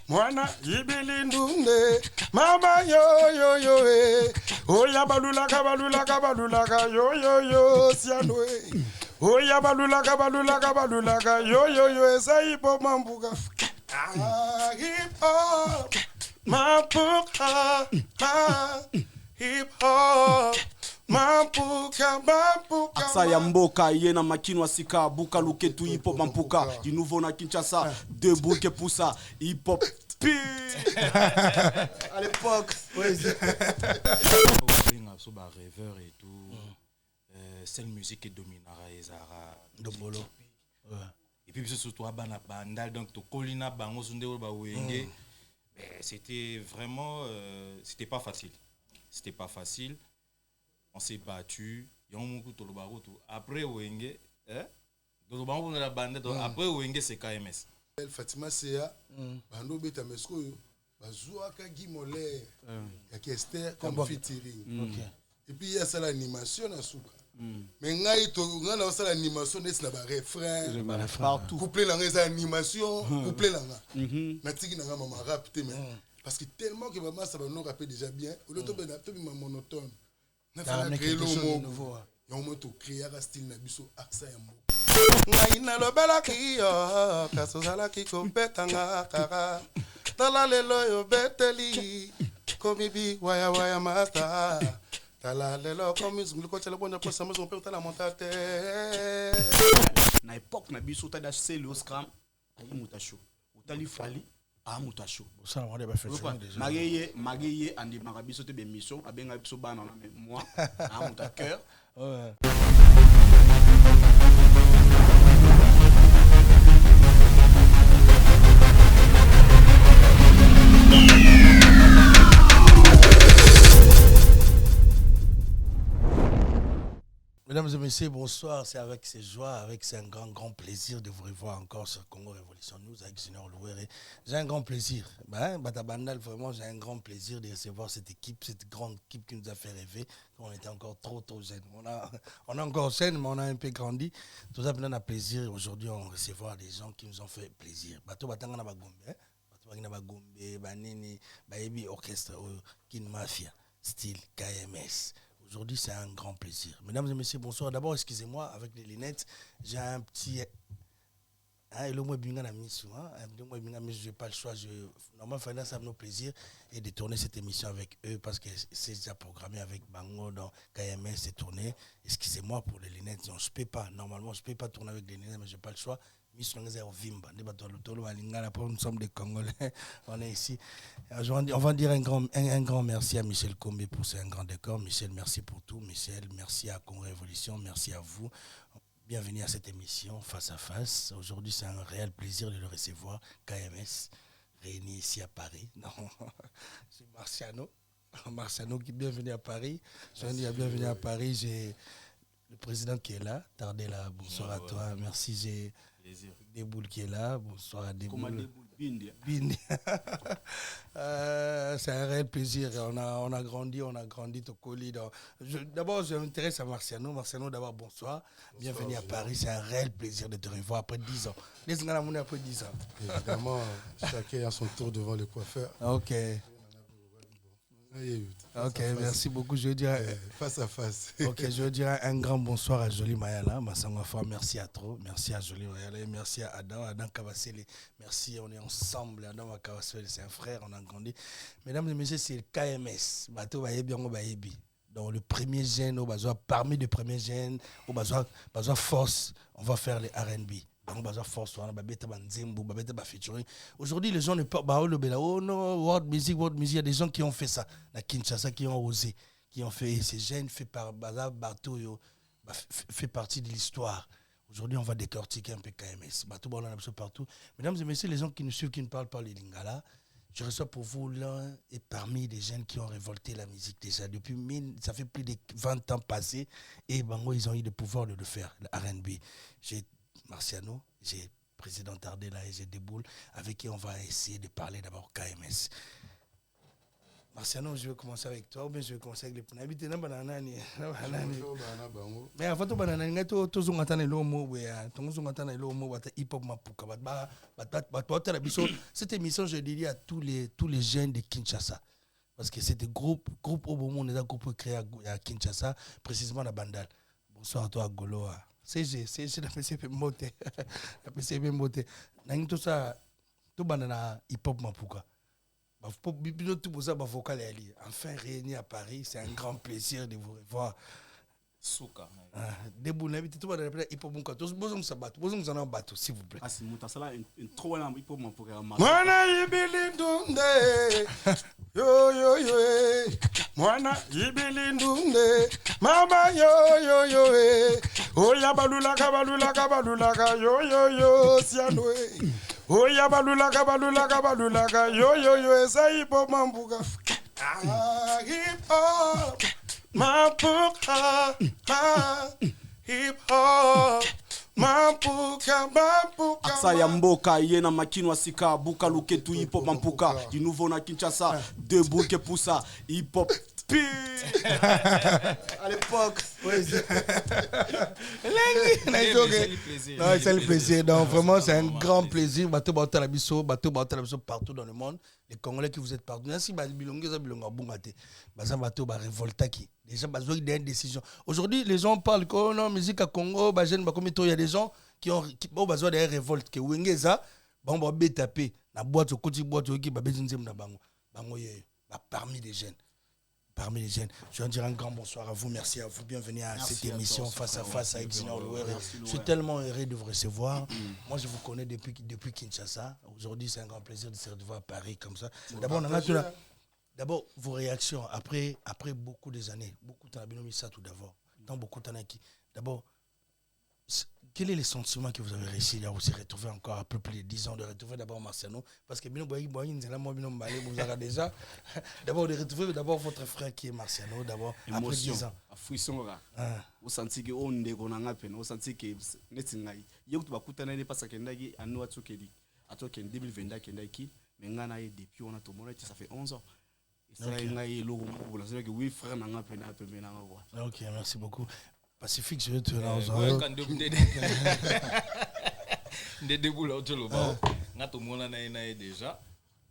Mwana ibilindunde mama yo yo yo oya balulaka yo yo yo sianwe oya balulaka yo yo yo esa hip hop mambuka hip hop mambuka hip hop mambuka Aksa ya mboka yena makino asika buka luketu hip hop mambuka du nouveau na Kinshasa debout que pour ça hip hop à l'époque so ba rêveur et tout c'est une musique qui dominera ezara Dombolo et puis surtout bana bandal donc to kolina bango sunde ba wenge c'était vraiment c'était pas facile on s'est battu yomuku to lobaro to après wenge do bango na la bande après wenge c'est KMS Fatima Sea bando beta mesko bazwa ka Gimole ya Kester comme featuring et puis il y a ça l'animation na souka mais ngai to ngana osala animation des na ba refrain partout coupler la animation coupler la na tiki na mama rap te mais parce que tellement que maman ça va nous rapper déjà bien au lieu de monotone na faire créer le nouveau et on monte créer un style na biso aksa ya mbo ngai na lobela kiyo kasozala kikopetanga kara tala lelo yo beteli komibi waya waya mata tala lelo komi zunguluko tele bonja ko sama zompe tala montate na époque na biso ta dash le scram ayi mutasho utali fali a mutasho ça on va faire ça déjà mageye andi marabiso te be mission abenga biso bana na moi a muta cœur ouais. Mesdames et messieurs, bonsoir. C'est avec ces joies, c'est un grand plaisir de vous revoir encore sur Congo Révolution News avec Junior Louere. J'ai un grand plaisir. Batabandal, vraiment, j'ai un grand plaisir de recevoir cette équipe, cette grande équipe qui nous a fait rêver. On était encore trop jeunes. On est encore jeunes, mais on a un peu grandi. Tout ça, on a plaisir. Aujourd'hui, on recevoir des gens qui nous ont fait plaisir. Bato Batanga na Bagombe, Bato na Bagombe, Banini, Baebi Orchestre, Kin Mafia, style KMS. Aujourd'hui, c'est un grand plaisir. Mesdames et messieurs, bonsoir. D'abord, excusez-moi, avec les lunettes, j'ai un petit... Je n'ai pas le choix. Normalement, il fallait ça nos plaisir et de tourner cette émission avec eux parce que c'est déjà programmé avec Bango dans KMS, c'est tourné. Excusez-moi pour les lunettes. Non, je ne peux pas. Normalement, je ne peux pas tourner avec les lunettes, mais je n'ai pas le choix. Nous sommes des Congolais, on est ici. On va dire un grand merci à Michel Kombe pour ce grand décor. Michel, merci pour tout. Michel, merci à Congo Révolution, merci à vous. Bienvenue à cette émission Face à Face. Aujourd'hui, c'est un réel plaisir de le recevoir. KMS, réuni ici à Paris. Non, c'est Marciano. Marciano qui est bienvenu à Paris. Je dis bienvenue à Paris. J'ai le président qui est là. Tardela, bonsoir à toi. Merci, j'ai Deboul qui est là. Bonsoir à Deboul. Bindi. C'est un réel plaisir. On a grandi au colis. D'abord, je m'intéresse à Marciano. Marciano, d'abord, bonsoir. Bienvenue à Paris. C'est un réel plaisir de te revoir après 10 ans. Après 10 ans. Évidemment, chacun a son tour devant le coiffeur. Ok. Ok, merci beaucoup. Je dirais face à face. Ok, je dirais un grand bonsoir à Jolie Mayala, Massangafa. Merci à trop. Merci à Jolie Mayala et merci à Adam Kavasele. Merci, on est ensemble. Adam Kavasele, c'est un frère, on a grandi. Mesdames et messieurs, c'est le KMS. Bateau Bayebi, on Bayebi. Donc le premier gène, parmi les premiers gènes, on a force, on va faire les R&B. Aujourd'hui, les gens ne parlent pas oh non, world music. Il y a des gens qui ont fait ça. La Kinshasa, qui ont osé, qui ont fait ces gènes fait par Bateau, fait partie de l'histoire. Aujourd'hui, on va décortiquer un peu KMS. Bateau, on en a partout. Mesdames et messieurs, les gens qui nous suivent, qui ne parlent pas les lingala, je reçois pour vous l'un et parmi les jeunes qui ont révolté la musique déjà. Ça fait plus de 20 ans passés et Bango, ils ont eu le pouvoir de le faire, le R&B. J'ai Marciano, j'ai président Tardela et j'ai Deboul avec qui on va essayer de parler d'abord KMS. Marciano, je vais commencer avec toi ou bien je vais commencer avec les Puna. Habitez na banana ni. Mais avant tout banana ni to zunga tana lo mo we to zunga tana lo mo wata hip hop mapuka bat la biso. Cette émission je dédie à tous les jeunes de Kinshasa parce que c'est des groupes au moment on est un groupe créé à Kinshasa précisément à Bandal. Bonsoir à toi Golo. C'est la PCP moté. La PCP moté. Nangi tout ça tout banana hip hop mapuka. Enfin réunis à Paris, c'est un grand plaisir de vous revoir. Souka. Debout, n'habitez tout le monde hip hop mapuka. Tous besoin ça battre, besoin ça battre s'il vous plaît. Ah c'est mutasala une trop bonne hip hop mapuka. Mwana ibili ndunde. Yo yo yo. Mwana ibili ndunde. Mama yo yo yo. Oya balula kabalula yo yo yo sianwe. Oya balula kabalula yo yo yo esa hip hop mambuka. Hip hop mambuka. Hip hop mambuka. Aksa ya mboka yena makinwa sika buka luketu hip hop mampuka du nouveau na Kinshasa debout que poussa hip hop à l'époque. C'est le plaisir. Donc vraiment, c'est un grand plaisir. Bateau partout dans le monde. Les Congolais qui vous êtes partout. Merci, Déjà, besoin d'une décision. Aujourd'hui, les gens parlent que non, musique à Congo, il y a des gens qui ont besoin d'une révolte. Que Wengeza, bon, tapé. La boîte, parmi les jeunes. Parmi les jeunes. Je veux dire un grand bonsoir à vous. Merci à vous. Bienvenue à cette émission face à face avec Exinior Louer. Je suis tellement heureux de vous recevoir. Moi, je vous connais depuis Kinshasa. Aujourd'hui, c'est un grand plaisir de se retrouver à Paris comme ça. D'abord, vos réactions après beaucoup des années. Beaucoup de temps, tout d'abord. Dans beaucoup de temps, d'abord, quel est le sentiment que vous avez réussi à vous retrouver encore à peu près de 10 ans, de retrouver d'abord Marciano? Parce que vous avez déjà d'abord de retrouver d'abord votre frère qui est Marciano, d'abord après 10 ans. Vous sentez que on est qu'on a peine, vous sentez que netingai. Yo tu bakutana ne pas sakendagi anu atsokeli. Atoken 2022 kendaki, mais ngana et depuis on a tout monde ça fait 11 ans. Et ça ngai logo pour la que oui frère nanga peine à peu menanga quoi. OK, merci beaucoup. Pacifique, je vais te lancer. Des déboules au Tcholoba. On a tout le monde déjà.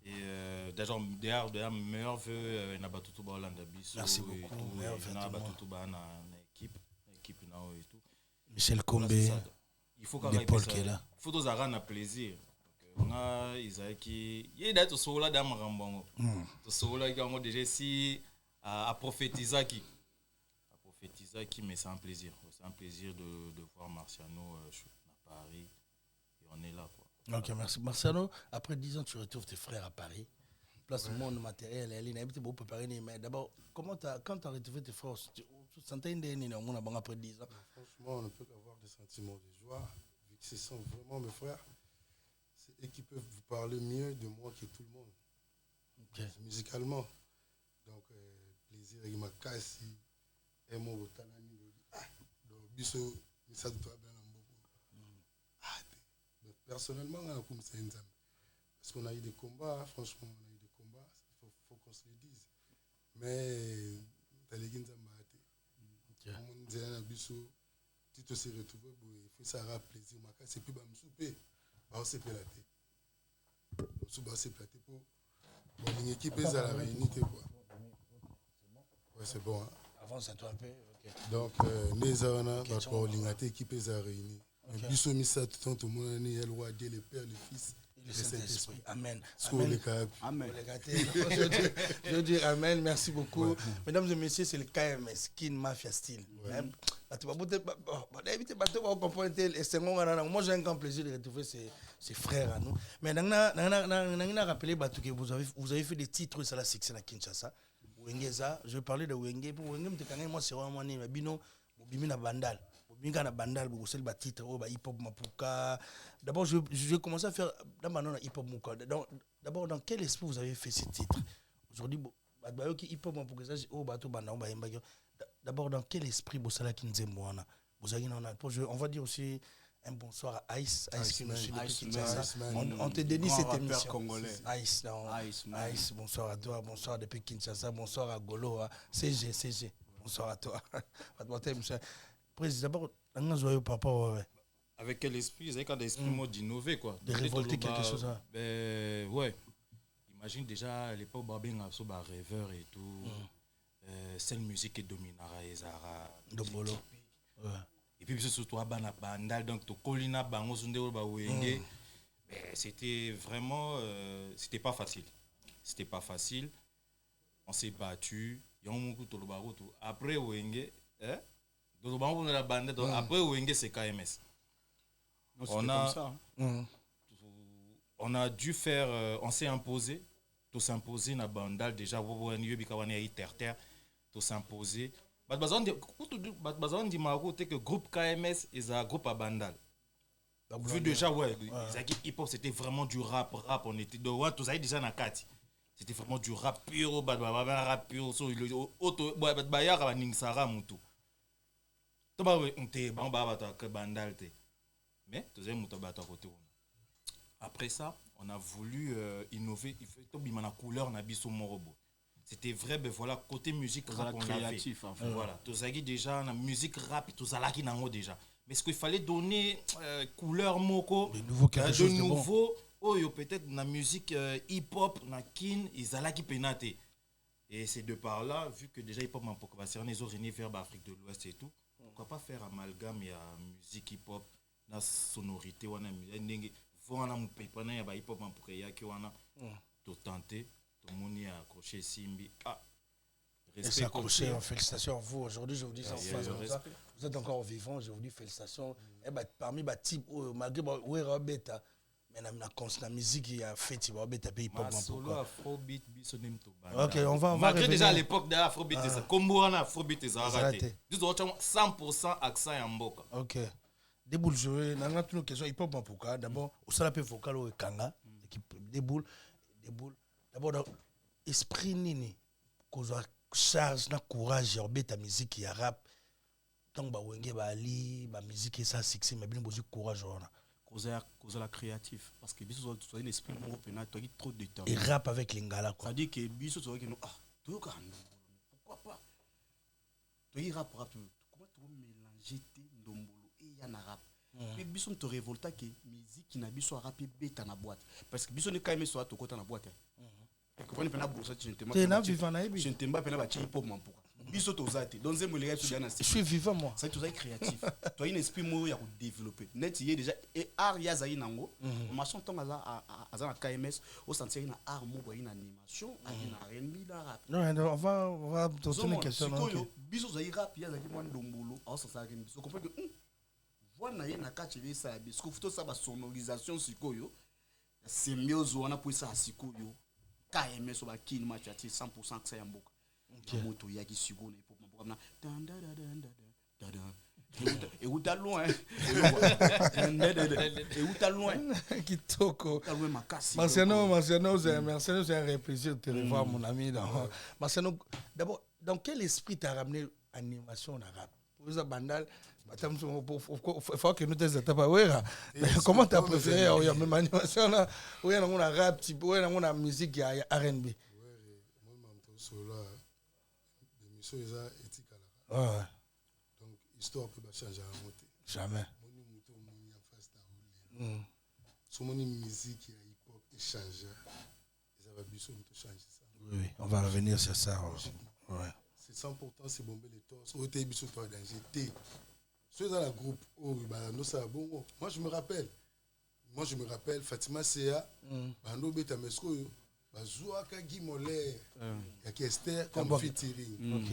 Et d'ailleurs, meilleur vœu, il y a battu tout le monde. Merci beaucoup. Il y a battu tout le monde dans l'équipe. Michel Combé. Il faut qu'on ait Paul qui est là. Il faut que un plaisir. On a Isaac qui. Il y a des gens là dans Marambongo. Des gens là qui ont déjà si à prophétiser qui. Mais c'est un plaisir. C'est un plaisir de voir Marciano à Paris. Et on est là, quoi. OK, merci. Marciano, après 10 ans, tu retrouves tes frères à Paris. Place monde matériel, elle est beaucoup préparée. Mais d'abord, quand tu as retrouvé tes frères, tu sentais après 10 ans? Franchement, on ne peut qu'avoir des sentiments de joie. Vu que ce sont vraiment mes frères, c'est eux qui peuvent vous parler mieux de moi que tout le monde. Okay. Musicalement. Donc, plaisir avec ma casse. Et moi, personnellement, parce qu'on a eu des combats, franchement, on a eu des combats, il faut qu'on se le dise. Mais, tu te sais retrouver, il faut ça avoir plaisir. C'est plus me souper, on s'est pélaté. On s'est pélaté pour une équipe à la réunité. Ouais, c'est bon. Hein? Avance à toi un peu. Okay. Donc, les avons l'équipe est réunie. Biso misa tout le monde, le Père, le Fils, le Saint-Esprit. Amen. Amen. Je veux dire Amen. Merci beaucoup. Ouais. Mesdames et messieurs, c'est le KMS, Kin Mafia Style. Moi, j'ai un grand plaisir de retrouver ces frères à nous. Mais on a rappelé que vous avez fait des titres sur la succès à Kinshasa. Wengeza, je vais parler de Wenge. Pour Wenge, moi, c'est vraiment Bino, Bimina Bandal. Bimina Bandal, vous savez, le titre, hip hop Mapuka. D'abord, je vais commencer à faire d'abord hip hop Mapuka. D'abord, dans quel esprit vous avez fait ces titres? Aujourd'hui, hip hop Mapuka, d'abord, dans quel esprit vous savez qui nous aime? On va dire aussi un bonsoir à Ice qui nous suit depuis Ice Kinshasa. Man. On te dédie Grand cette rappeur émission. congolais. Ice, Man. Ice, bonsoir à toi. Bonsoir depuis Kinshasa. Bonsoir à Golo. CG. Bonsoir à toi. Président, d'abord, papa, ouais. Avec quel esprit? Vous avez quand l'esprit mode d'innover, quoi. De révolter quelque chose. Ben, ouais. Imagine déjà à l'époque, Babin a un rêveur et tout. Cette musique est dominara et Zara. De bolo. Et puis, surtout, à Bandal, donc, to Kolina, Bango, Sunde, Wenge. C'était vraiment. C'était pas facile. C'était pas facile. On s'est battu. Après, Wenge. Après, Wenge, c'est KMS. On a dû faire, on s'est imposé, tout s'imposer na Bandal déjà, terre, tout s'imposer. Dit Maro que groupe KMS et un groupe à Bandal. Vu déjà hip hop c'était vraiment du rap, on était de tout ça déjà na kati. C'était vraiment du rap pur, rap pur, so il auto bayara ningsara mutu. To ba on te Bandal te. Mais après ça, on a voulu innover. Il faut que la couleur na biso morobo. C'était vrai, ben voilà, côté musique rap, on créatif. En fait. Voilà, tout ça déjà, la musique rap, tout ça là qui n'en déjà. Mais ce qu'il fallait donner couleur moko, de nouveau, peut-être la musique hip-hop, na kin, ils allaient qui penate. Et c'est de par là, vu que déjà hip-hop m'a pourquoi c'est un origine vers l'Afrique de l'Ouest et tout, pourquoi pas faire amalgame et musique hip-hop. La sonorité wana ndenge vona mupepana ya ba hip hop pour yaki wana to tenter to moni accrocher simbi respect accroché. Félicitations à vous aujourd'hui. Je vous dis ça vous êtes encore vivant. Je vous dis félicitations. Et parmi les types malgré beta mais la musique il a fait tu beta hip hop solo afrobeat bisonem to OK, on va malgré déjà à l'époque de afrobeat ça comme wana afrobeat ça raté 100% accent ya mboka. OK. Des boules jouées, dans une question, il peut pas pourquoi. D'abord, au salaire vocal au Kanga, des boules. D'abord, esprit nini, cause charge, na courage, y ta musique, y a rap. Donc, bah wenge bah ali, bah musique ça succès, mais bien besoin courage ona. Cause la créatif, parce que biso tu as l'esprit mon pena, tu as trop de temps. Et rap avec lingala quoi. Ça dit que biso tu vois que pourquoi pas. Tu rap, comment tu mélanger tes ndombolo et en arabe. Mais biso te révolta que musique na biso rap beta na boîte parce que biso ne quand même soit to kota na boîte. Comprendre pena boursa tu n'entends pas. Tu na vivant na ebi. Je n'entends pas pena ba hip hop man pourquoi. Biso to zati donc zembo les gars tu gana. Je suis vivant moi. Ça tu es créatif. Tu as un esprit mo ya ko développer. Net y déjà et art ya zayi nango. Ma son temps à na KMS au sentir na art mo boy na animation, na R&B na rap. Non, on va te poser une question. Biso zayi rap ya zayi mo ndombolo au sentir que biso comprend que voilà na kacheli ça parce que faut ça ba sonorisation sikoyo symbiose wana pour ça sikoyo KMS so ba kin match ati 100% que ça yamboka moto yaki sikoyo na pop mboka na et où t'as loin et où t'as loin kitoko loin makasi Marciano c'est un plaisir de te revoir mon ami Marciano d'abord dans quel esprit t'as ramené animation en arabe pour ça Bandal. Il faut que nous te disions comment tu as préféré la même animation là où il y a un rap type où il y a une musique qui est R&B. Oui, moi solo l'émission est éthique là. Donc histoire peut pas changer à monter. Jamais. Mon moto mon en face ta sur mon musique hip hop échanger. Ça va bien changer ça. Oui, on va revenir sur ça. Ouais. C'est 100% c'est bomber les torses. Au début sur toi dans GT. Ceux dans le groupe, nous ça bon. Moi je me rappelle Fatima Sea, Bando Beta Mesko, Bazoua Kagi Molé, Yaki Esther comme featuring.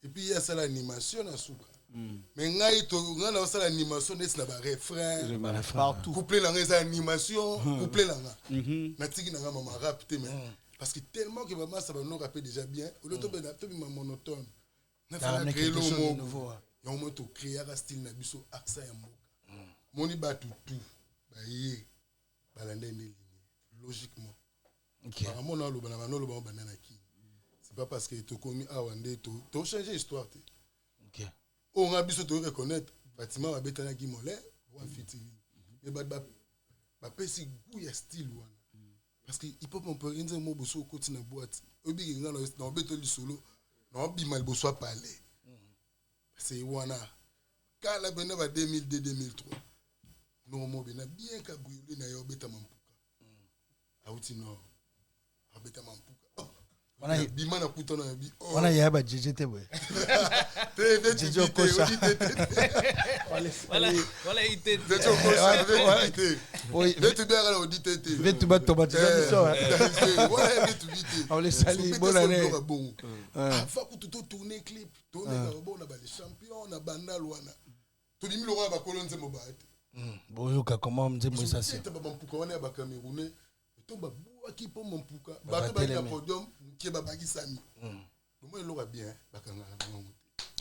Et puis il y a ça l'animation à Souka. Mais on a ça l'animation, c'est la refrain, partout. Coupler la animation, coupler la. Mais tu n'as pas rap parce que tellement que maman ça va nous rappeler déjà bien. Au lieu de monotone, on a fait créer le nouveau. Il y a un moment où créer un style na biso accent ya mboka. Moni batu tout. Ba yé balande ne logiquement. OK. Apparemment on a le banana qui. C'est pas parce que tu commis awande to changer histoire té. OK. On a biso to reconnaître bâtiment ba betana qui molé ou fitili. mais bapesi goût ya style wana parce que hip-hop on peut rien mo boso okoti na boîte obi nga na obetoli solo na obima liboso a parler c'est wana kala bena ba 2002 2003 no mo bena bien ka bouillé na yo beta mampuka auti no abeta mampuka wana bima na kutana bi wana ya ba JJT boy JJ Kocha Voilà, il était. Oui, vetu bien à l'audité. Vetu ba to ba ça. Voilà, vetu vite. On les salue, bonne année. Fa ku tout tourner clip, tourner na bon na ba les champions na bandal wana. To bimi lo ba kolonze mo ba. Boyoka comment mzembo ça c'est. Ba mampuka wana ba Camerounais. To ba bua ki po mampuka. Ba to ba ka podium, ki ba bagi sami. Moi lo ba bien, ba kanga.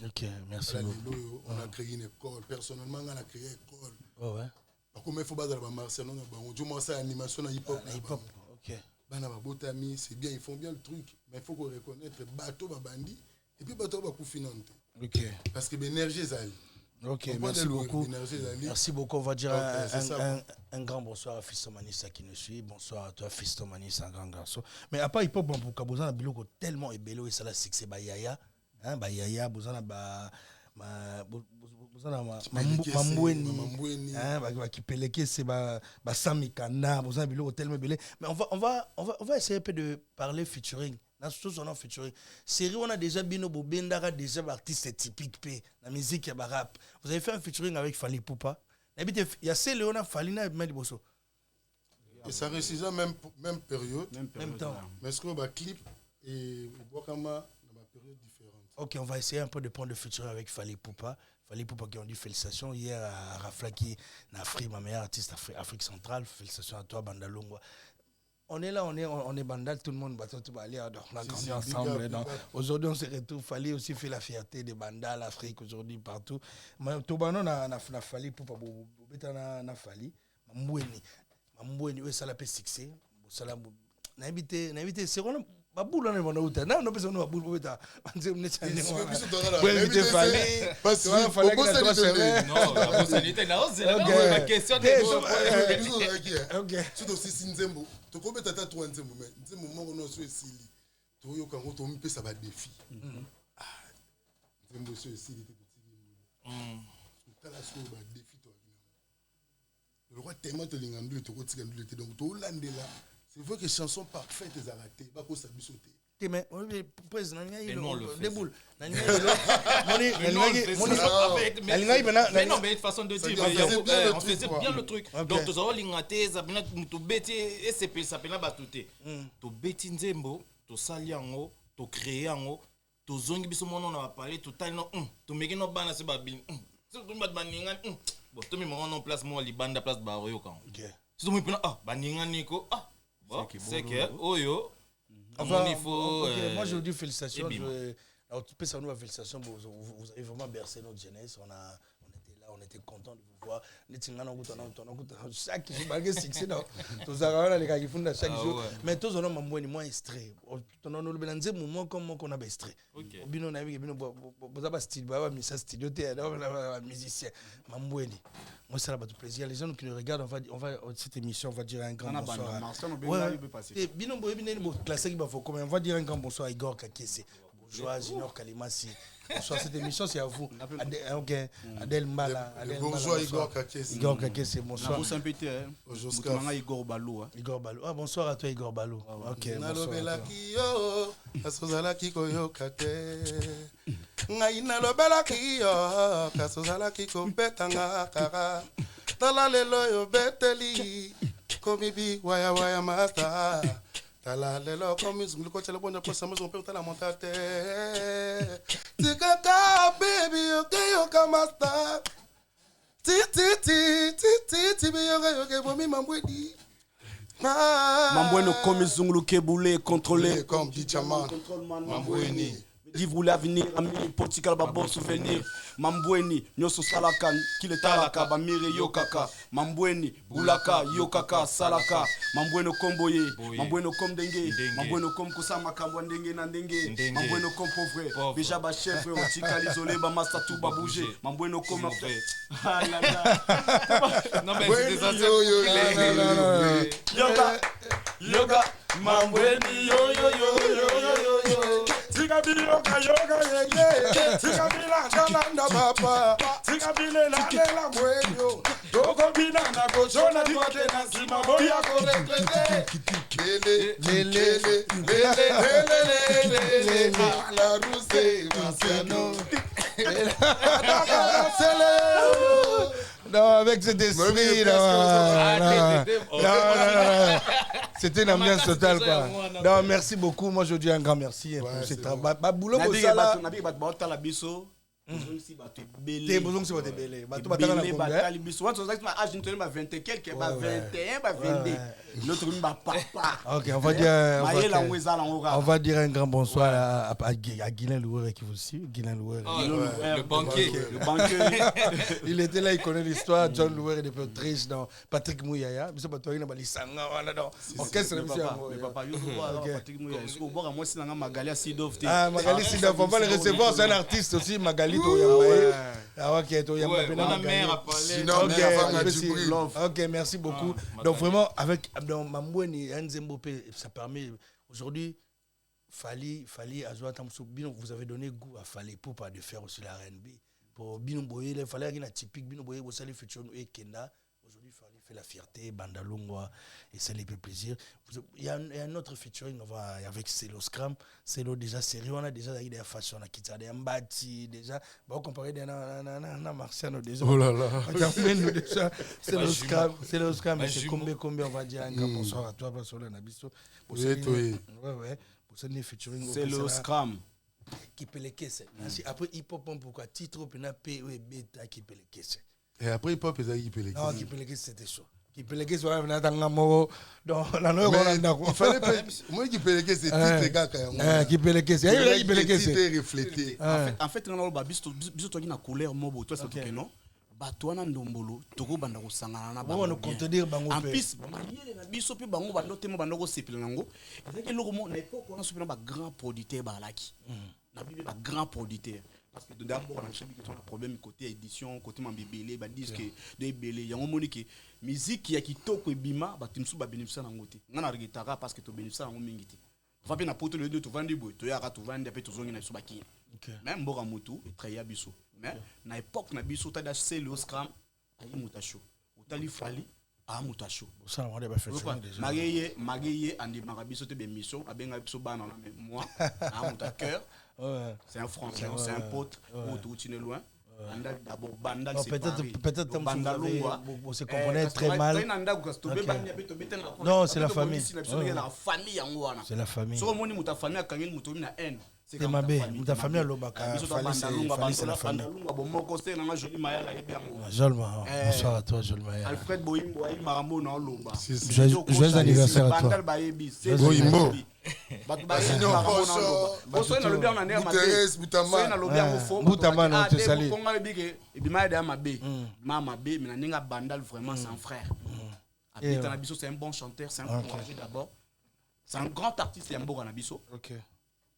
Ok, merci beaucoup. On a créé une école. Personnellement, on a créé une école. Oh ouais. Par contre, il faut pas aller à Marseille. On commence à l'animation hip-hop. Hip-hop, ok. C'est bien, ils font bien le truc. Mais il faut qu'on reconnaisse bateau, bandi. Et puis bateau, va financer. Ok. Parce que l'énergie, ça Ok, merci beaucoup. Merci beaucoup. On va dire un grand bonsoir à Fiston Manissa qui nous suit. Bonsoir à toi, Fiston Manissa, un grand garçon. Mais à part hip-hop, pour Kabozan, Biloko tellement ébélé et ça la succès, Yaya. Hein, Yaya, Bozana, Mamboueni, hein, qui peleke, c'est Samikana, Bozana, Biloko tellement ébélé. Mais on va essayer un peu de parler featuring. Dans tout son featuring. Série, on a déjà Bino Bobendara, déjà artiste typique P, la musique et rap. Vous avez fait un featuring avec Fali Poupa. Il y a celle on a Falina et Medi Bosso. Et ça réussit la même période. Même temps. Mais ce qu'on va clip et Wakama dans ma période différente. Ok, on va essayer un peu de prendre le featuring avec Fali Poupa. Fali Poupa qui ont dit félicitations hier à Raflaki, Nafri, ma meilleure artiste Afrique centrale. Félicitations à toi, Bandalongwa. On est là, on est bandal, tout le monde va aller, on a grandi ensemble. Aujourd'hui, on se retrouve. Fali aussi fait la fierté des bandal, l'Afrique, aujourd'hui, partout. Mais tout le monde a Fali pour pas Fali. Mamboueni, ça l'a fait succès. N'invité, c'est quoi? Baboula ne mona uta na no pesa no baboula uta anze mnetsa ne moi invité Fali parce que Fali non la sanité na ose la question de OK surtout si Nzembo to ko beta tatu Nzembo mais Nzembo mongo no so esili to yo kango to mpesa ba défi Nzembo so esili te petit tala so ba défi to le roi tellement te lingandu to ko tika ndu te donc to landela. C'est vrai que les chansons parfaites, elles ont raté. Pas qu'on s'abuse sauter. Mais président, il y a des boules. Mais non, mais façon de dire, on faisait bien le truc. Donc, tu as lingaté, tu bêtis, et c'est ça peut pas batouter. Tu bêtis Nzembo, tu saliango, tu créango, tu zongi biso mono na parler, tu taille non, tu mets no bana se babin. Tu vas baningan, bon, tu mets mon place moi libanda place baroyo quand. Si tu me prends baningan niko, bon, c'est que oyo. Enfin, moi je vous dis félicitations. Alors, tu peux savoir félicitations. Vous avez vraiment bercé notre jeunesse. On était là, on était content de vous voir. Chaque jour, malgré le succès, tous les gars qui font chaque jour. Mais tous on a moins extrait. On a un moment comme on a extrait. On a un style, un musicien. Moi, ça va être plaisir. Les gens qui nous regardent, on va cette émission, on va dire un grand bonsoir. On va dire un grand bonsoir à Igor Kakese. Bonjour, Junior Kalimasi. Bonsoir, cette émission, c'est à vous. Adèle Mbala. Bonjour, Igor Kakese. Igor Kakese, bonsoir. Bonsoir, Igor Balou. Igor Balou. Ah, bonsoir à toi, Igor Balou. Ok, bonsoir. Ngai nalobelaki yo kasozalaki kopetanga kaka tala lelo yo beteli komibi waya waya mata tala lelo komi zungulu ko tele bonja ko sama zo pe tala montate tikaka baby okay yo kamasta ti bi yo ke bomi mambwedi Mamboueni komi zungulu kebule contrôler comme Dichaman Mamboueni vivre l'avenir, ami, politique, bon souvenir. Mambweni, nyoso salaka, kile talaka, bamire yokaka. Mambweni, bulaka, yokaka, salaka. Mambweno komboye, mambweno kom denge, mambweno kom kusama kambwa ndenge na ndenge. Mambweno kom pauvre, déjà ba chef, otika l'isolé, ba masta tout ba bouger. Mambweno kom après. Ah là là. Non mais c'est des anciens. Yoga, yoga, mambweni yo yo yo yo yo yo. Tigabili yoga yoga yeye, tigabila chalanda papa, tigabile la lela mwenyo, dogo bina na koshona kote na sima boya koreklete. Lele lele lele lele lele la ruse Marciano. Non, avec cet esprit, c'était une ambiance totale, quoi. Non, merci beaucoup. Moi, je dis un grand merci pour ce travail. Boulot, t'es besoin que c'est votre belé. Ok, on va dire un grand bonsoir à Guilain Louer qui vous suit. Guilain Louer. Le banquier. Il était là, il connaît l'histoire. John Louer est depuis Autriche dans Patrick Mouyaya. Mais c'est pas toi, il n'a pas dit ça. Orchestre, Patrick Mouyaya. Magali Sidov. Ah, Magali Sidov, on va le recevoir. C'est un artiste aussi, Magali. Ah, ok, ok, merci beaucoup. Donc vraiment, avec Mambweni et Nzembopé, ça permet aujourd'hui, Fali, vous avez donné goût à Fali pour pas de faire aussi la R&B. Pour Bino Boye, il fallait qu'il y ait un typique Bino Boye, vous savez, et Kenda. Aujourd'hui, Fali fait la fierté, Bandalungwa, et ça lui fait plaisir. Il y a un autre featuring avec Celo Scram. Celo déjà sérieux, on a déjà des fashion, on a quitté des Mbati, déjà. Bon, comparé à Marciano, déjà. Oh là là. Nous déjà. Celo Scram, c'est combien on va dire un grand bonsoir à toi, parce qu'on a biso. Oui. Ouais. Pour ça, les featuring. Celo Scram. Qui peut les caisser. Après, hip-hop, pourquoi titre, puis na P, bêta, qui peut les caisser. Et après, hip-hop, ils ont qui peut les non, qui peut les caisser, c'était chaud. Qui peut les caisser, on a un mot. Il fallait pas. Moi, qui peut les caisser, c'est titre, gars. Qui peut les caisser. Il peut les caisser. Reflété. En fait, on a biso toi qui na couleur mobo, toi c'est que non. Batouana ndombolo, toko banda ko sangana na bango. On contenir bango. En plus, manière na biso pe bango bando temo bando ko sepela nango. Et que logo na époque on a soupé ba grand producteur ba laki. Na bibi ba grand producteur. Parce que d'abord on a chaque qui un problème côté édition, côté mambébélé, ba disque de belé. Yango moniki musique ya kitoko ebima ba timsu ba bénéficier nango te. Ngana regitara parce que to bénéficier nango mingi te. Va bien na poto le deux to vendre boy, to ya ka to vendre pe to zongi na biso ba ki. Même Mbora Mutu et Traya biso. Mais na époque na biso ta daché le scram ayi mutacho. Utali fali a mutacho. Ça on a pas fait déjà. Magaye andi marabiso te bémission, abenga biso bana na moi a muta cœur. C'est un français, c'est un pote ou tout tu loin. D'abord Bandal c'est peut-être vous se comprenez très mal. Non, c'est la famille. C'est la famille. So moni muta famille akangeni muto na haine. C'est ma bé, ta famille à l'Obaka. Fali, c'est la famille. Bonsoir à toi, Jolma. Alfred Boimbo, Maramo, non, Loba. Joyeux anniversaire à toi. Boimbo. Boutama, on te salue. C'est un bon chanteur, c'est un courageux d'abord. C'est un grand artiste, Yambo Nabiso.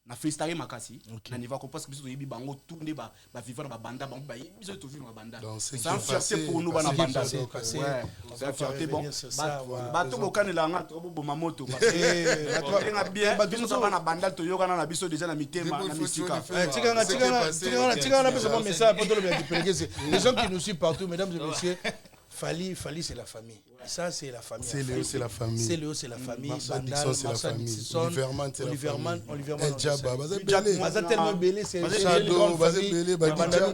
Na freestyle makasi na niveau parce que biso yebi bango tourner ba vivre na banda bango ba biso to vivre na banda c'est un fierté pour nous ba na banda c'est un fierté bon ba to bokane la nga to bo mamoto parce que nga bien biso to ba na banda to yoka na biso déjà na mitema na misika tika na besoin message pour le bien qui péléguer les gens qui nous suivent partout mesdames et messieurs. Fali, c'est la famille. Ça, c'est la famille. C'est la famille. C'est la famille. Marcel Dixon, c'est la famille. Oliver Djaba, tellement belé, c'est Shadow,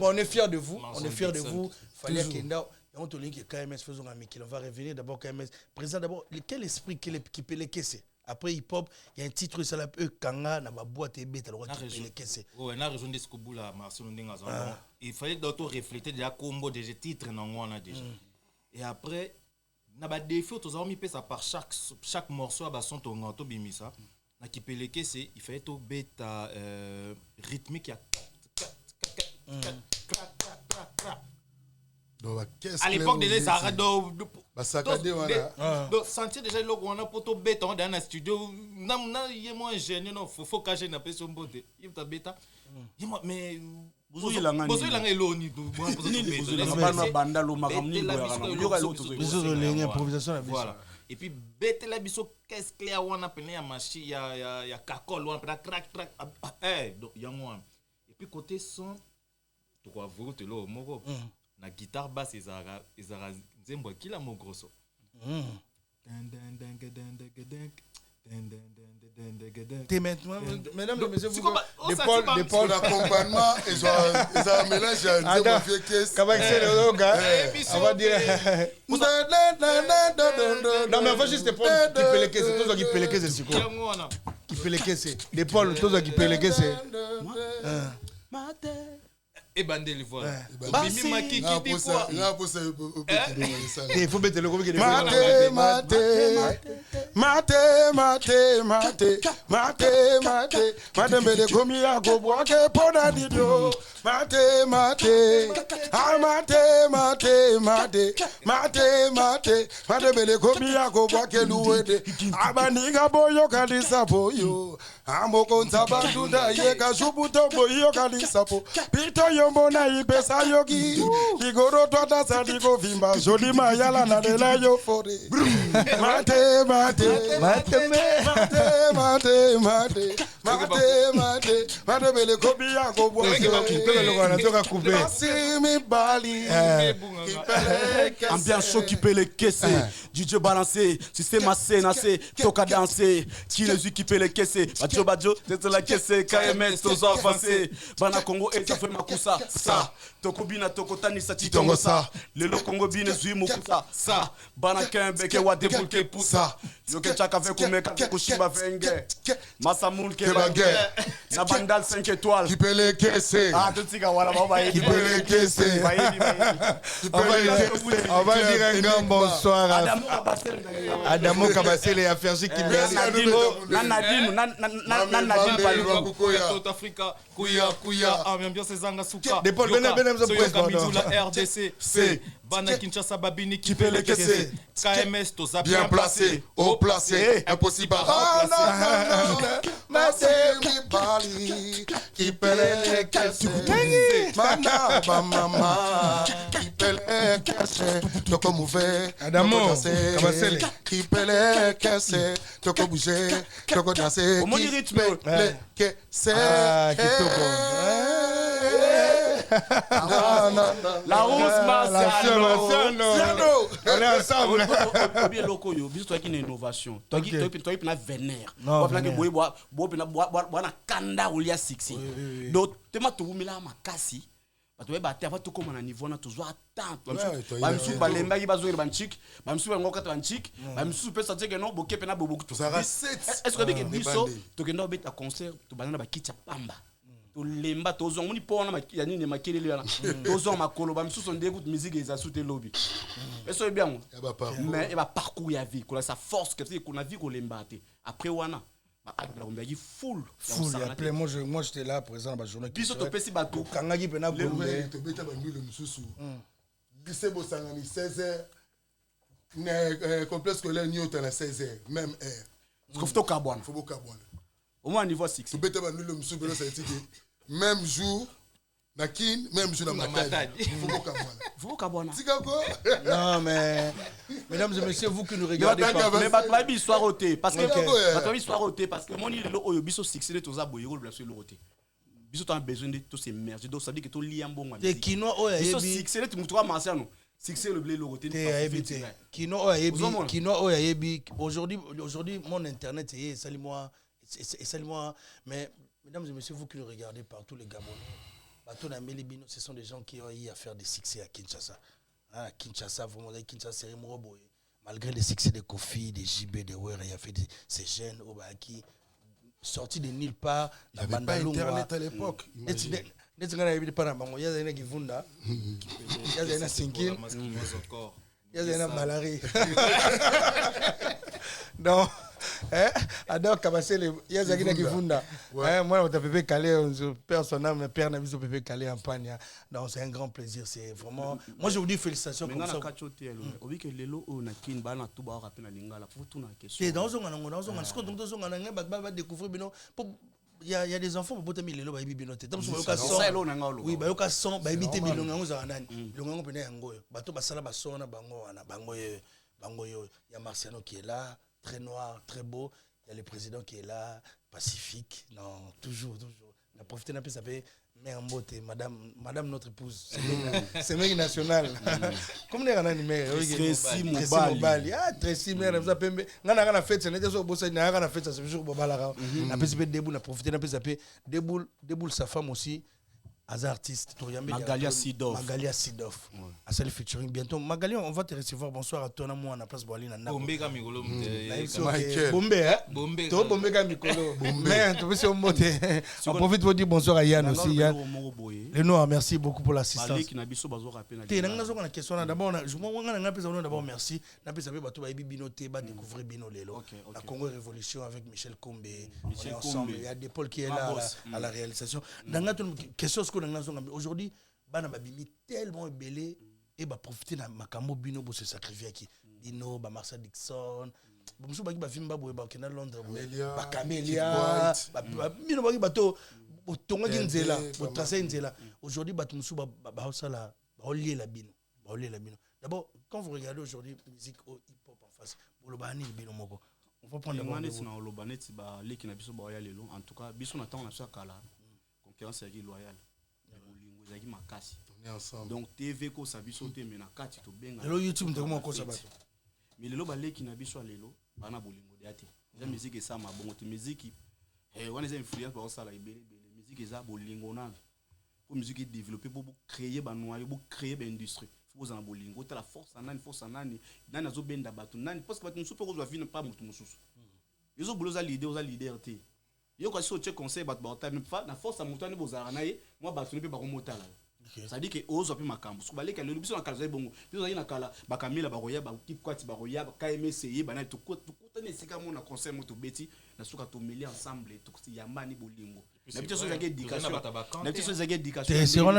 on est fiers de vous. On est fiers de vous. Fali Akenda. On te dit que KMS faisons un mec. On va revenir d'abord KMS. Présent d'abord, quel esprit qui peut les caisser. Après hip-hop, il y a un titre, ça l'appelle Kanga, na boîte et bête, alors qui peut les caisser. Oui, on a raison de ce que Boula, Marcel Ndengazan. Il fallait d'auto-refléter déjà combo des titres, on a déjà. Et après, na ba défi aux amis ça par chaque morceau à son tonganto bimisa na kipeleke c'est il fallait tout bêta rythmique ya à l'époque déjà ça a do sentir déjà le on a poto bêta dans un studio na yemo ingénieur non faut cacher na personne beauté il ta bêta mais Bozo ilanga eloni voilà. Et puis bête la biso qu'est-ce qu'il y a on appelle ya machine ya kakol on appelle crack donc yango et puis côté son tu quoi vous te lo moko na guitare basse ezara nzembo kila mo grosso Mesdames et messieurs, vous L'épaule d'accompagnement, ils ont un mélange à un vieux caisse. Comment c'est le gars? On va dire. Non, mais on va juste prendre qui peut les caisses. Tous qui peut les caisses, c'est quoi? Qui peut les caisses. L'épaule, tous qui peut les caisses. Et bandel voilà. Mimi maki qui dit quoi? Il faut mettre le groupe qui dit Matembele komi ya gobwa ke pona dido. Matembele komi ya gobwa ke luwede. Abaninga boyo kalisa boyo. Amoko ntabandu da yeka shubuto boyo kalisa po. Pito yombona ipesa yogi. Igoro twata sadiko vimba. Joli mayala na dela yo fore. Matembele komi ya gobwa ambiance chaud qui peut les caisser. DJ balancer, système assez nassé, toka danser, qui les qui peut les caisser. Badjo, c'est la caisse, KMS, tous avancés. Bana Congo et ça fait makusa, ça. Toko bina toko tani sa titongo ça. Le Congo bine zui mukusa, ça. Bana kembe ke wa debulke poussa. Yoke chaka ve kumeka kushimba venge. Masa mulke bange. Na bandal 5 étoiles. Qui peut les caisser? Ah, tout tika wala baba Qui peut les caisser? On va dire un grand bonsoir à Adamo Kabasele et à Fergie qui RDC c'est Bana Kinshasa Babini qui peut les caisser. KMS toza bien placé, haut placé, impossible à remplacer. Qui peut les caisser? Mama, qui peut les caisser? Toko mouver, Adamo Kabasele qui peut les caisser? Toko bouger, toko danser. Comment il rythme? Les caisser. Ah, Kitoko. La rousse Marciano. On est ensemble. Bien loko yo, biso toi qui une innovation. Toi qui na vénère. Non, Toi qui boy na kanda ou lia sixi. Donc tema to mila makasi. Bato ba te ava to comme na niveau na toujours attendre. Ba msu balemba ki bazo ba nchik, ba msu ngo kata nchik, ba msu pe sentir que non boke pena bobo to. Est-ce que biso to que no beta concert to banana ba kitcha pamba. Lemba tozo moni pona ya nini makelele yana tozo makolo ba misuso ndégout musique eza souté lobby eso est bien mais va parcours ya vie ko sa force que c'est qu'on a vu ko lemba te après wana ba yi full après moi j'étais là présent ba journée biso to pesi bato kangaki pena bombe to beta ba ngile mususu lycée bosangani 16h ne complexe scolaire nyota na 16h même heure parce que faut kabwana au moins niveau 6 to beta ba ngile mususu belo ça dit même jour na kin même jour na matadi faut kabwana non mais mesdames et messieurs vous qui nous regardez mais batwa histoire oté parce que batwa histoire oté parce que mon il oyo biso 6 de toza boyero la sur oté biso t'as besoin de tout ces merdes donc ça veut dire que to liambonga et kino oya biso 6 de tu mutoka marciano 6 le blé l'oté kino oya yebi aujourd'hui mon internet est salut-moi mais mesdames et messieurs, vous qui le regardez partout, les Gabonais, Bato na Melibino, ce sont des gens qui ont eu à faire des succès à Kinshasa. À Kinshasa, vraiment, Kinshasa, malgré les succès de Kofi, de JB, de Wera, il a fait ces jeunes qui sortis de nulle part. Il n'y avait pas Internet à l'époque. Il y a des Givunda, il y a des Sinkin, il y a des Malari. Non. ador kabasele yazaki na kivunda moi on t'a pépé calé personnel mais père n'a vu pépé calé en Pagna. Donc c'est un grand plaisir, c'est vraiment moi je vous dis félicitations comme ça. Obi que lelo o na kin ba na tuba o rapena lingala pour tout na question. Et dans on ce qu'on donc va découvrir bino il y a des enfants pour boter lelo ba bibi noté. Donc ba son. Oui, ba yoka son ba bibi te bilonga za nani. Longa pena yango. Bato basala ba sona bango wana bango yo. Il y a Marciano qui est là, très noir, très beau. Il y a le président qui est là, pacifique. Non, toujours. On a profité d'un peu, ça fait mère beauté, madame notre épouse. C'est mec national. Comme les gens animés. Tracy Mobali. Ah, Tracy, mère, vous avez fait fête, ça n'était pas beau, ça n'a fait, ça c'est toujours Bobala. On a fait Déboul, on a profité d'un peu, ça fait Déboul, sa femme aussi. As artiste, Magalia Sidov. À celle featuring bientôt. Magalia, on va te recevoir. Bonsoir à toi, moi, à la place Boaline. Bombe Kamikolo. Bombe. Toi, Bombe Kamikolo. Mais, tu sais, on profite pour dire bonsoir à Yann aussi. Yann. Le Noir, merci beaucoup pour l'assistance. D'abord, merci. Découvrir Bino Lelo. La Congo Révolution avec Michel Kombe. Ensemble. Il y a des Paul qui est là à la réalisation. Question aujourd'hui, bana babimi tellement belé et ba profiter na makambo bino pour se sacrifier qui Dino ba Marcel Dixon bon so baki ba film ba boye ba kena Londres ba Camélia bino baki bato tonga nzela bo tracer nzela aujourd'hui bato musu ba osala ba olier la bino d'abord quand vous regardez aujourd'hui musique hip hop en face pour le bani bino moko on va prendre le banet ba leki na biso ba ya lelo en tout cas biso na temps na kala concurrence est loyale. On est ensemble. Donc TV ko sabi sauter mais na kati to benga. Lelo YouTube ndeko moko sabato. Mais lelo baleki na biso lelo bana bolingo diate. La musique est ça ma bongo te musique on est influence par ça la ibele musique est ça bolingo na. Pour musique développer pour créer ba noyau pour créer ba industrie. Faut en bolingo ta la force nani nani zo benda bato nani parce que bato musu ko zo vina pas mutu mususu. Ils ont boloza leader te. Yo ko so che conseil bat ba même pas na force à monter bozara na ye moi ba tuni pe ba ko motala ça dit que ozo pe makambo so baleka le biso na kala za bongo biso za na kala ba kamila ba roya ba keep kwati ba roya ba KMC ba na to kutane sika mo na conseil moto beti na suka to mêler ensemble to yamani bolingo na biso so za éducation na biso so za éducation c'est on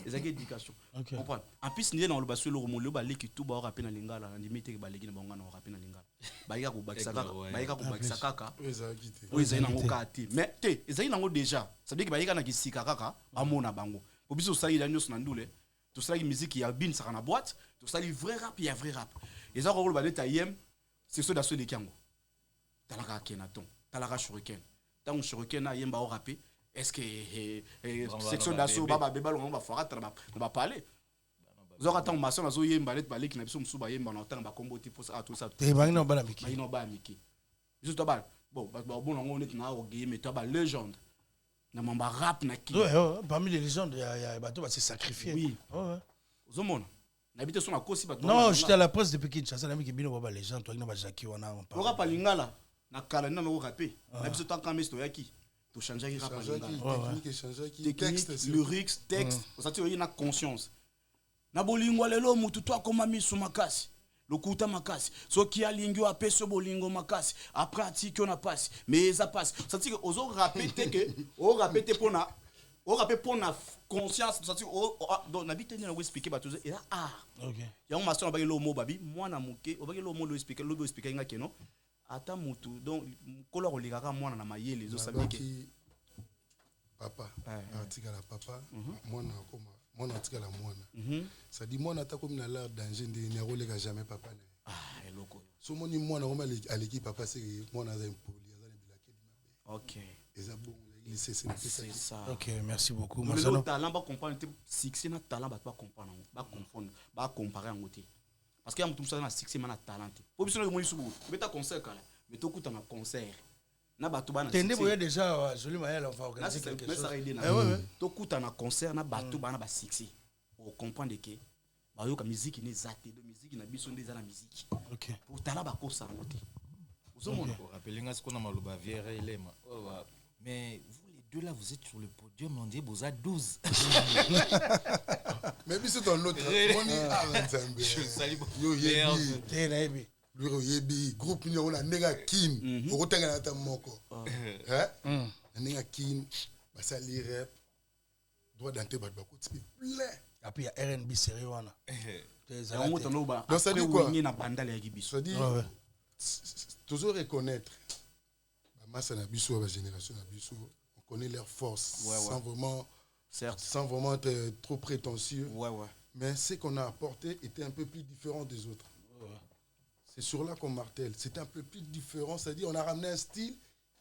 za éducation comprendre en plus ni na lo baso lo mo lo ba leki tout ba rapena lingala na limite ba leki na bonga na rapena lingala baika ko bakisa kaka ezali nango kati mais te ezali nango déjà ça veut dire que baika na kisika kaka amona bango po biso sali la nyos na ndule to sali musique ya bin saka na boîte to sali vrai rap ya vrai rap ezali ko ba leta yem c'est ça daso de kango talaka kenaton talaka shuriken tango shuriken na yemba o rapper est-ce que section daso baba beba lo ba fara ba parler Zora tant maçon na zo yemba let balek na biso musuba yemba na tanga ba kombo tipo ça tout ça. Te bangino bala miki. Bangino ba miki. Biso to ba bon bon on est na o game to ba légende. Na mamba rap na ki. Ouais, parmi les légendes il y a bato ba se sacrifier. Oui. Ouais. Zomona. Na bité son na kosi bato. Non, j'étais à la presse depuis Kinshasa na miki bino ba légende to ina ba Jackie wana on parle. Ora pa lingala na kala na no rapper. Na biso tant kamesto yaki. To changer ki rap lingala. Technique changer ki texte, lyrics, texte, ça tu na conscience. Na bolingo lelo mutu to akoma misu makasi lokuta makasi soki alingi wa peso bolingo makasi après atiki on a passe mais ça passe ça dit que ozo répéter que o répéter pona conscience ça dit donc na bitene na expliquer ba tuze era OK ya on master ba lo mo babi mwana muke obaki lo mo lo expliquer nga keno ata mutu donc kolor oligaka mwana na mayele zo sabi que papa article la papa mwana koma mon article la moine ça dit moi n'attaque comme dans l'air danger de n'aroler jamais papa et loco so mon ni moi on à l'équipe papa c'est moi dans un poli OK et ça bon c'est ça OK merci beaucoup mais le talent pas comprendre succès na talent pas comprendre pas confondre pas comparer en côté parce qu'il y a tout ça na succès na talent pour biso le moni subu mais ta concert kala mais to kuta na concert na bato bana tende boye déjà joli mayel on va organiser quelque chose to kuta na concert na bato bana ba succès on comprendre que ba yo ka musique ni zate de musique na biso ndeza na musique OK pour tala ba ko sango te ozomona rappeler nga sikona maloba viere elema mais vous les deux là vous êtes sur le podium on dit vous êtes 12 mais biso dans l'autre on est je salue yo yebi lui oyebi groupe ni on a nega kin okotanga na ta moko hein nega kin basali rap droit d'entrée ba bakoti plein après il y a R&B sérieux wana donc ça dit quoi ça dit toujours reconnaître masse na biso la génération na biso on connaît leur force sans vraiment certes sans vraiment être trop prétentieux mais ce qu'on a apporté était un peu plus différent des autres. C'est sur là qu'on martèle. C'était un peu plus différent. C'est-à-dire on a ramené un style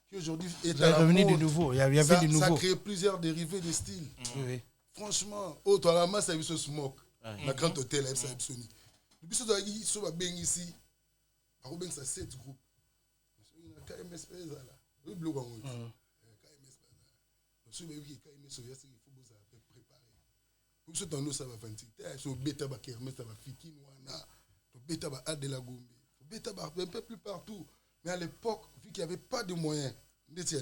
qui aujourd'hui est à la revenu mode. du nouveau. Il y avait du nouveau. Ça a créé plusieurs dérivés de styles. Oui. Franchement, toi la masse a vu ce smoke. La grande hôtel a vu ça Sony. Depuis ce temps ils sont bien ici. Par où ça 7 groupes. Il y a KMS là. Oui blog en haut. KMS là. Donc celui qui KMS il faut vous préparer. Pour ce temps nous ça va fanti. So beta ba KMS ça va fiki wana. Beta ba de la Gombe. Beta ba un peu plus partout. Mais à l'époque, vu qu'il n'y avait pas de moyens, et puis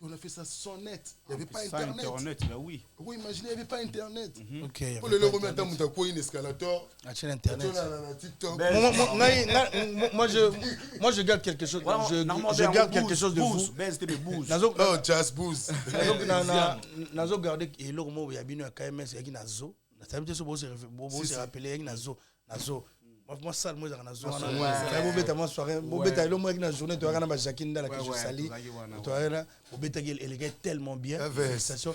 on a fait ça sans net. Il n'y avait pas Internet. Là, oui. Oui, imaginez, il n'y avait pas Internet. Ok. Pour le remettre à quoi un escalator. Acheter Internet. TikTok. Moi, je garde quelque chose. Je garde quelque chose de vous. Oh, Jazz Boost. Nazo garder et le mot il y a bien un KMS il y a Nazo. Ça veut dire que vous se rappelez Nazo. Moi ça moi dans Nazo. Vous bêta moi soirée, vous bêta le moi dans journée tu vas na Jacqueline dans la que je sali. Tu vois là, vous bêta elle est tellement bien. Félicitations.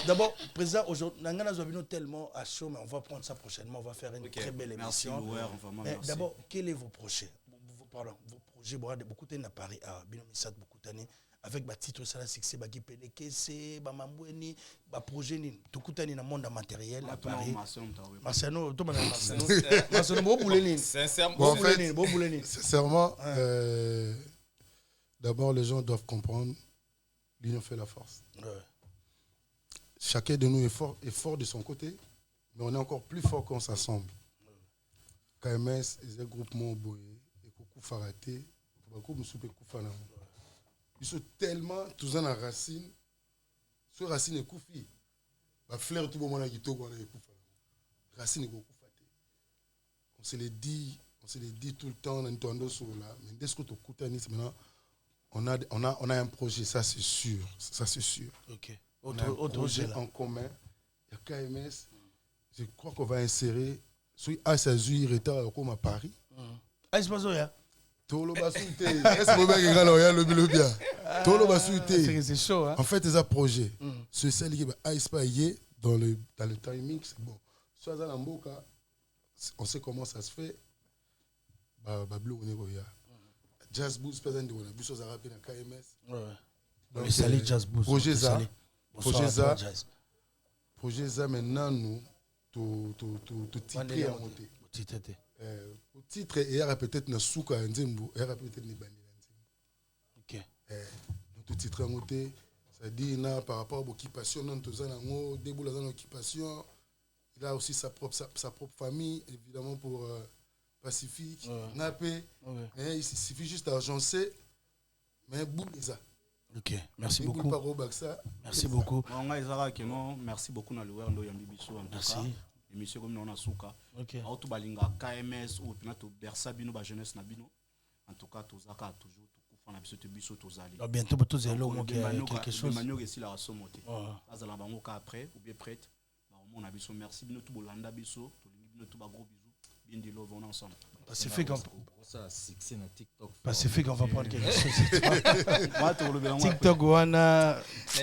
D'abord président aujourd'hui Nangana Zobino tellement à chaud mais on va prendre ça prochainement, on va faire une très belle émission. D'abord, quel est vos projets? Pardon, vos projets beaucoup de à Paris à Bino Misat beaucoup d'années. Avec ma titre ça la succès ba qui PNKC ba mambweni ba projet ni tukutani na monde matériel à Paris Marcelo to Marcelo bo bouleni sincèrement d'abord les gens doivent comprendre l'union fait la force. Chacun de nous est fort de son côté mais on est encore plus fort quand on s'assemble. KMS est un groupement boyé et coucou faraté beaucoup me souper koufana. Ils sont tellement tous en racine. Ce racine est koufi. La fleur tout le monde a dit tout le monde est koufa. Racine est koufa. On se le dit tout le temps. On entend sur là. Mais dès que tu écoutes maintenant, on a un projet. Ça c'est sûr. Ok. Autre projet en commun. Il y a KMS. Je crois qu'on va insérer. Sur Assazui retard comme à Paris. Ah c'est pas ça ya. Tolo basuite. Est-ce que vous avez regardé le bien? Tolo basuite. C'est chaud hein. En fait, c'est un projet. C'est celle qui va aspirer dans le timing, c'est bon. Soit dans l'amboka, on sait comment ça se fait. Bablo on est là. Jazz Boost présent de on a vu ça rapide dans KMS. Donc salut Jazz Boost. Projet ça maintenant nous tout titré à monter. Au titre il y aura peut-être na souka nzembo, il y aura peut-être ni bani nzembo. OK. Tout titre à monter, ça dit na par rapport à l'occupation non tous en debout dans l'occupation, il a aussi sa propre famille évidemment pour Pacifique, Napé. Il suffit juste d'agencer mais boum ça. OK, merci beaucoup. Merci beaucoup. Merci beaucoup na louer ndo yambi biso en tout cas. Émission comme on a souka. OK. Auto balinga KMS ou pina to bersa bino ba jeunesse na bino. En tout cas tozaka toujours to kufana biso to biso tozali. Bientôt pour zelo mo quelque chose. Manio ici la somote. Azala bango ka après ou bien prête. Ba on a biso merci bino to bolanda biso to bino to ba gros bisous. Bien de love on ensemble. Pacifique ça succès na TikTok. Pacifique on va prendre quelque chose. Moi to le TikTok wana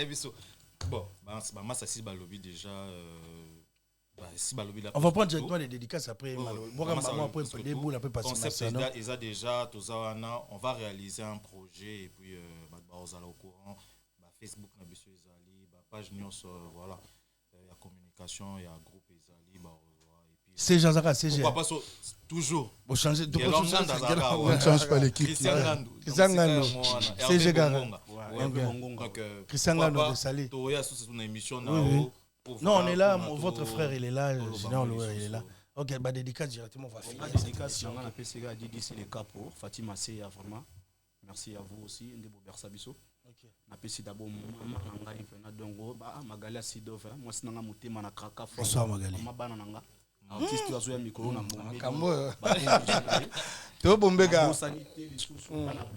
biso. Bon, bah ça si ba lobby déjà on va prendre directement les dédicaces après. Moi après debout après passer. On va réaliser un projet et puis on va au courant. Facebook na biso ezali, page news voilà, il y a communication, il y a groupe ezali c'est Jean-Zaka, c'est pourquoi pas toujours on change pas l'équipe. Christian Gando c'est Jean-Zaka. Christian Gando de Sali. Non, on est là, votre frère il est là, Général Louer il est là. OK, bah dédicace directement on va finir. Dédicace on a PCG a dit c'est les capos Fatima Seya vraiment. Merci à vous aussi Ndebo Bersabiso. OK. Na pesi d'abord ngai fena dongo ba Magali Sidova moi sinanga mutema na kraka fo. Bonsoir Magali. Mabana nanga. Artiste azo ya micro na mbongo. Kambo. To bombeka. Sanité les sous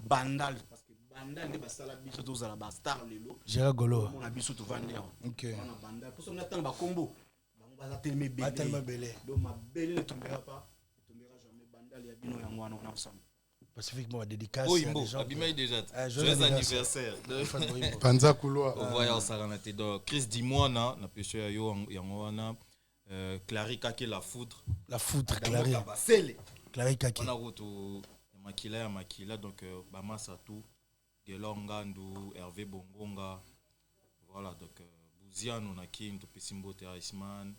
bandal parce que bandal ne basala biso to zala ba star lelo. Gérard Golo. On a biso to vendre. OK. On a bandal pour ça on attend ba combo. On va tellement belé. Pas tellement belé. Donc ma belé ne tombera pas. Ne tombera jamais bandal ya bino ya ngwana on a ensemble. Pacifiquement dédicace Oh Imbo, Abimai déjà. Joyeux anniversaire. Panza couloir. Au voyage Saranate donc Chris dis-moi na pêcheur yo yango wana Clary Kake la foudre. La foudre Clary. Clary Kake. On a route Makila donc Bama Satou, Gelonga Ndu, Hervé Bongonga. Voilà donc Bouzian on a qui to Pesimbo Iceman.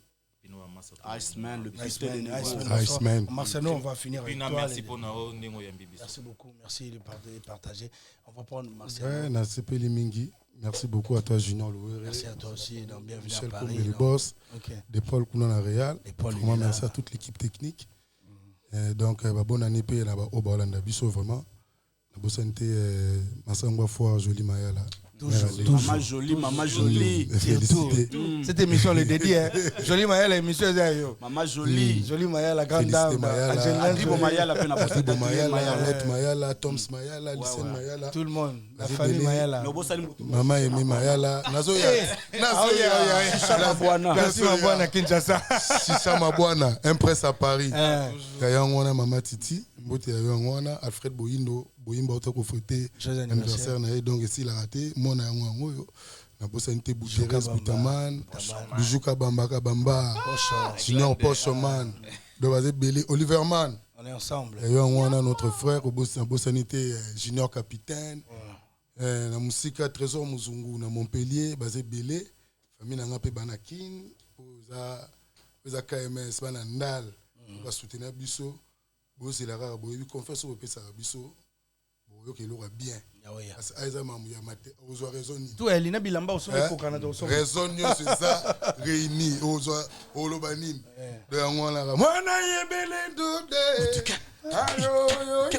Iceman, le Iceman. Marcelo, on va finir avec toi. Merci pour nous. Merci beaucoup, merci de partager. On va prendre Marcelo. Ouais, merci Mingi. Merci beaucoup à toi, Junior Louere. Merci à toi aussi. Bienvenue Michel à Paris. Combe, le boss. De Paul Kounan Réal. Vraiment, merci à toute l'équipe technique. Donc, bonne année, puis au Baolanda Bisso, vraiment. La bonne santé, Massangwa Foire, Jolie Mayala. Maman jolie. Cette émission le dédie. Jolie Maya, l'émission est Maman jolie. Jolie Maya, la grande dame. Adibo Maya, la peine à porter. Adibo Maya, Let Maya, Toms Maya, Lycée Maya. Tout le monde. La famille Maya. Maman Emi Maya. Nazoya. Merci Mabouana Kinshasa. Sissa Mabouana, impresse à Paris. Kayangwana Mama Titi. Mbote Yangwana, Alfred Boyindo. Boyimba otako fêter anniversaire na donc ici la raté mona yango yo na bosanité Bouteres Boutaman Bijuka Bambaka Bamba Junior Pochoman do bazé belé Oliver Man on est ensemble et on a notre frère au bosanité Junior Capitaine na musika Trésor Muzungu na Montpellier bazé belé famille na ngapé banakin oza KMS bana ndal ba soutenir biso bo c'est la rare bo confesse au pesa biso ok il aura bien parce que Aïza Mamou Yamate aux raisons tout elle n'a bilamba au son au Canada au son raison c'est ça réuni aux lobanim de ngwana mwana yebele dude ayo yo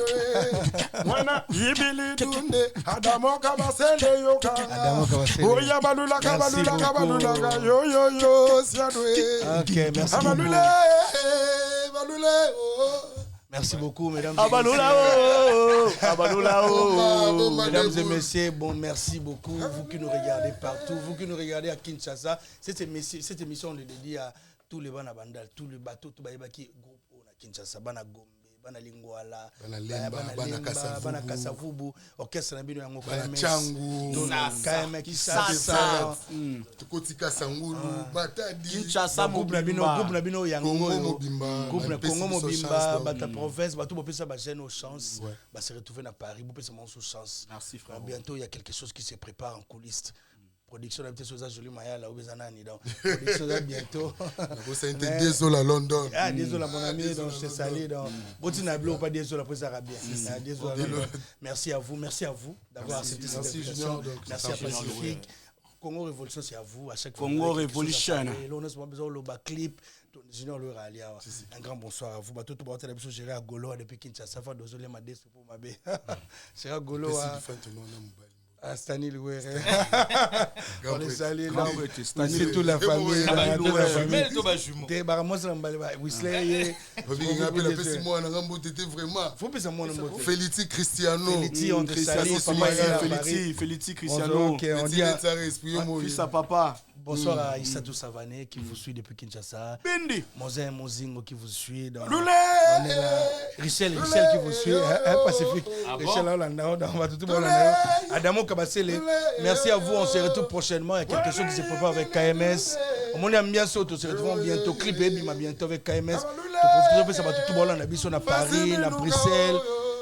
mwana yebele dude adamo kabasele yo oya balula kabalula yo siadwe OK merci balule Merci beaucoup, mesdames mesdames et messieurs, bon, merci beaucoup, vous qui nous regardez partout, vous qui nous regardez à Kinshasa. Cette émission, on le dédie à tous les bana bandal, tous les bateaux, tout qui groupe à Kinshasa, bana Gombe, bana Lingwala, bana Kasavubu, orchestre na bino yango KMS, Kisasa, Kotika Sangulu, Batadi, Kinshasa groupe na bino yango groupe na Congo Mobimba, bata province, bato bopesa ba jeune aux chances, ba se retrouver na Paris, bopesa mon sous chance. Merci frère. Bientôt il y a quelque chose qui se prépare en coulisses. Production d'habitude sur Jolie Maya là Obezanani donc production là bientôt c'est désolé à London désolé mon ami donc je te salue donc Botina Blo pas désolé pour ça bien désolé merci à vous d'avoir accepté cette invitation merci à Pacifique Congo Révolution c'est à vous à chaque fois Congo Révolution on a besoin le bas clip Junior le Ralia un grand bonsoir à vous bah tout le monde a géré à Golo depuis Kinshasa fa désolé ma déce pour ma bé c'est à Golo Stani Louere. On les salue. C'est toute la famille. Féliti Cristiano. Féliti Cristiano. Fils à papa. Bonsoir à Issatou Savané qui vous suit depuis Kinshasa. Bindi. Mozin Mozingo qui vous suit. Loulé. On est là. Richel qui vous suit. Pacifique. Richel Hollanda. On va tout le monde. Adamo Kabasele. Merci à vous. On se retrouve prochainement. Il y a quelque chose qui se prépare avec KMS. On aime bien ça. On se retrouve bientôt. Clip Bima bientôt avec KMS. Ça va tout le monde. On a Bisson à Paris, à Bruxelles.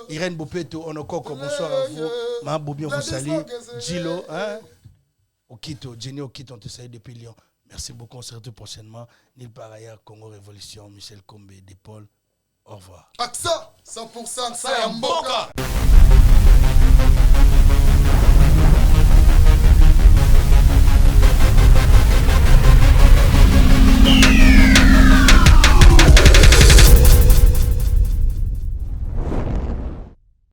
Irène Bopeto, Onokoko. Bonsoir à vous. Maha Bobien vous salue. Gilo. Okito, Jenny Okito, on te salue depuis Lyon. Merci beaucoup, on se retrouve prochainement. Nil par ailleurs, Congo Révolution, Michel Combe, De Paul. Au revoir. Aksa, 100%, ça y est, Mboka.